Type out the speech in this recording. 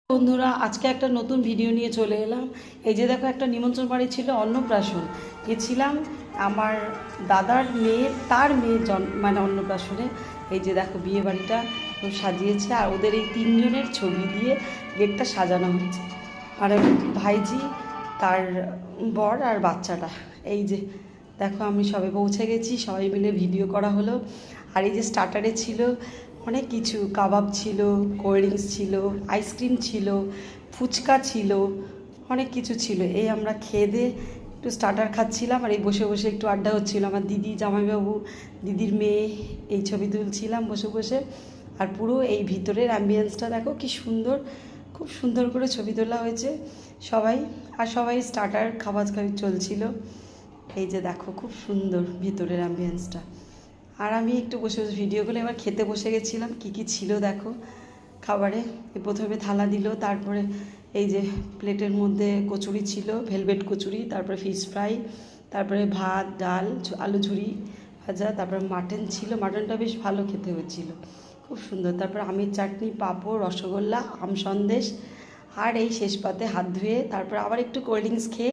বন্ধুরা, আজকে একটা নতুন ভিডিও নিয়ে চলে এলাম। এই যে দেখো, একটা নিমন্ত্রণ বাড়ি ছিল, অন্নপ্রাশন গেছিলাম আমার দাদার মেয়ের, তার মেয়ের মানে অন্নপ্রাশনে। এই যে দেখো, বিয়ে বাড়িটা খুব সাজিয়েছে, আর ওদের এই তিনজনের ছবি দিয়ে গেটটা সাজানো হয়েছে। আর ভাইজি, তার বর আর বাচ্চাটা। এই যে দেখো, আমি সবে পৌঁছে গেছি, সবাই মিলে ভিডিও করা হলো। আর এই যে স্টার্টারে ছিল অনেক কিছু, কাবাব ছিল, কোল্ড ড্রিঙ্কস ছিল, আইসক্রিম ছিল, ফুচকা ছিল, অনেক কিছু ছিল। এই আমরা খেয়ে দিয়ে একটু স্টার্টার খাচ্ছিলাম, আর এই বসে বসে একটু আড্ডা হচ্ছিল। আমার দিদি, জামাইবাবু, দিদির মেয়ে, এই ছবি তুলছিলাম বসে বসে। আর পুরো এই ভিতরের অ্যাম্বিয়েন্সটা দেখো কি সুন্দর, খুব সুন্দর করে ছবি তোলা হয়েছে সবাই। আর সবাই স্টার্টার খাবার চলছিল। এই যে দেখো, খুব সুন্দর ভিতরের অ্যাম্বিয়েন্সটা। আর আমি একটু বসে বসে ভিডিও করে এবার খেতে বসে গেছিলাম। কী কী ছিল দেখো খাবারে। প্রথমে থালা দিল, তারপরে এই যে প্লেটের মধ্যে কচুরি ছিল, ভেলভেট কচুরি, তারপরে ফিশ ফ্রাই, তারপরে ভাত, ডাল, আলু ঝুরি ভাজা, তারপরে মাটন ছিল। মাটনটা বেশ ভালো খেতে হয়েছিল, খুব সুন্দর। তারপরে আমের চাটনি, পাঁপড়, রসগোল্লা, আম সন্দেশ, আর এই শেষ পাতে হাত ধুয়ে তারপরে আবার একটু কোল্ড ড্রিঙ্কস খেয়ে